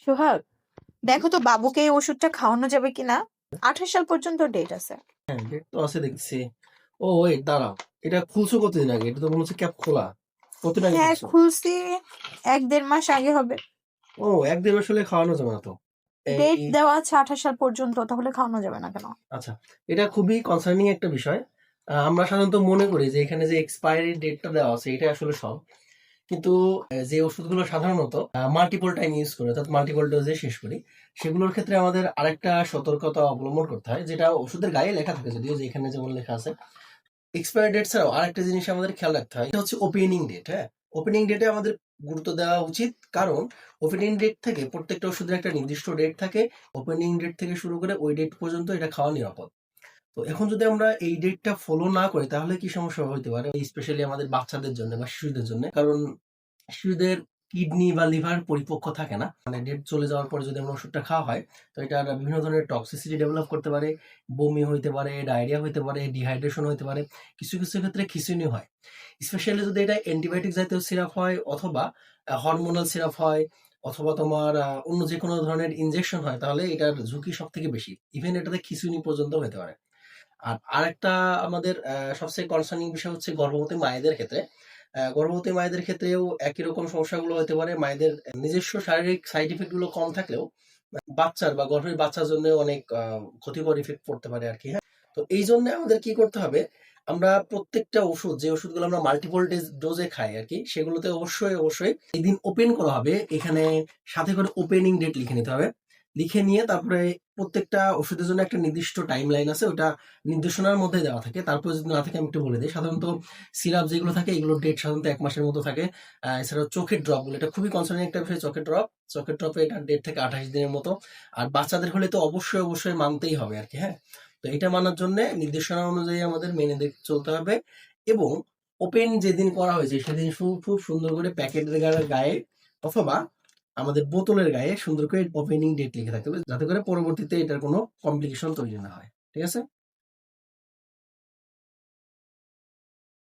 সোহাগ, দেখো তো বাবুকে এই ওষুধটা খাওয়ানো যাবে কিনা। 28 সাল পর্যন্ত ডেট আছে। হ্যাঁ, ডেট তো আছে দেখছি। ও ওয়েট, দাঁড়াও। এটা খুলছো কতদিন আগে? এটা তো মনে হচ্ছে ক্যাপ খোলা। কতদিন আগে হ্যাঁ, খুলছো? খুলছি 1-1.5 মাস আগে হবে। ও, এক দেড় মাস হলে খাওয়ানো যাবে না তো। এই ডেট দেওয়া আছে 28 সাল পর্যন্ত, তাহলে খাওয়ানো যাবে না কেন? আচ্ছা, এটা খুবই কনসার্নিং একটা বিষয়। আমরা সাধারণত মনে করি যে এখানে যে এক্সপায়ারি ডেটটা দেওয়া আছে এটা আসলে সব। কিন্তু যে ওষুধগুলো সাধারণত মাল্টিপল টাইম ইউজ করে, অর্থাৎ মাল্টিপল ডোজে শেষ করি, সেগুলোর ক্ষেত্রে আমাদের আরেকটা সতর্কতা অবলম্বন করতে হয়, যেটা ওষুধের গায়ে লেখা থাকে, যদিও যে এখানে যেমন লেখা আছে। এক্সপায়ারি ডেট ছাড়াও আরেকটা জিনিস আমাদের খেয়াল রাখতে হয়, এটা হচ্ছে ওপেনিং ডেট। হ্যাঁ, ওপেনিং ডেটে আমাদের গুরুত্ব দেওয়া উচিত, কারণ ওপেনিং ডেট থেকে প্রত্যেকটা ওষুধের একটা নির্দিষ্ট ডেট থাকে। ওপেনিং ডেট থেকে শুরু করে ওই ডেট পর্যন্ত এটা খাওয়া নিরাপদ। তো এখন যদি আমরা এই ডেটটা ফলো না করি তাহলে কি সমস্যা হতে পারে, স্পেশালি আমাদের বাচ্চাদের জন্য বা শিশুদের জন্য। কারণ শিশুদের কিডনি বা লিভার পরিপক্ক থাকে না, মানে ডেট চলে যাওয়ার পরে যদি আমরা ওষুধটা খাওয়া হয়, তো এটা বিভিন্ন ধরনের টক্সিসিটি ডেভেলপ করতে পারে। বমি হইতে পারে, ডায়রিয়া হইতে পারে, ডিহাইড্রেশন হইতে পারে, কিছু কিছু ক্ষেত্রে খিঁচুনি হয়। স্পেশালি যদি এটা অ্যান্টিবায়োটিক জাতীয় সিরাপ হয়, অথবা হরমোনাল সিরাপ হয়, অথবা তোমার অন্য যে কোনো ধরনের ইনজেকশন হয়, তাহলে এটার ঝুঁকি সব থেকে বেশি। ইভেন এটাতে খিঁচুনি পর্যন্ত হতে পারে। আর আরেকটা আমাদের সবচেয়ে কনসার্নিং বিষয় হচ্ছে গর্ভবতী মায়েদের ক্ষেত্রে। গর্ভবতী মায়েদের ক্ষেত্রেও একই রকম সমস্যাগুলো হতে পারে। মায়েদের নিজস্ব শারীরিক সাইড ইফেক্ট গুলো কম থাকলেও বাচ্চার বা গর্ভের বাচ্চার জন্য অনেক ক্ষতিকর ইফেক্ট পড়তে পারে আর কি। হ্যাঁ, তো এই জন্য আমাদের কি করতে হবে, আমরা প্রত্যেকটা ওষুধ, যে ওষুধগুলো আমরা মাল্টিপল ডোজে খাই আর কি, সেগুলোতে অবশ্যই অবশ্যই এই দিন ওপেন করা হবে। এখানে সাথে করে ওপেনিং ডেট লিখে নিতে হবে। লিখে নিয়ে তারপরে প্রত্যেকটা ওষুধের জন্য একটা নির্দিষ্ট টাইম লাইন আছে, ওটা নির্দেশনার মধ্যে দেওয়া থাকে। তারপরে যদি না থাকে আমি একটু বলে দিই। সাধারণত সিরাপ যেগুলো থাকে এগুলোর ডেট সাধারণত 1 মাসের মতো থাকে। এছাড়াও চোখের ড্রপগুলো, এটা খুবই কনসার্নিং একটা বিষয়। চোখের ড্রপে এটার ডেট থেকে 28 দিনের মতো। আর বাচ্চাদের হলে তো অবশ্যই অবশ্যই মানতেই হবে আর কি। হ্যাঁ, তো এটা মানার জন্য নির্দেশনা অনুযায়ী আমাদের মেনে চলতে হবে। এবং ওপেন যেদিন করা হয়েছে সেদিন খুব সুন্দর করে প্যাকেটের গায়ে অথবা আমাদের বোতলের গায়ে সুন্দর করে ওপেনিং ডেট লিখে থাকতে হবে, যাতে করে পরবর্তীতে এটার কোনো কমপ্লিকেশন তৈরি না হয়। ঠিক আছে?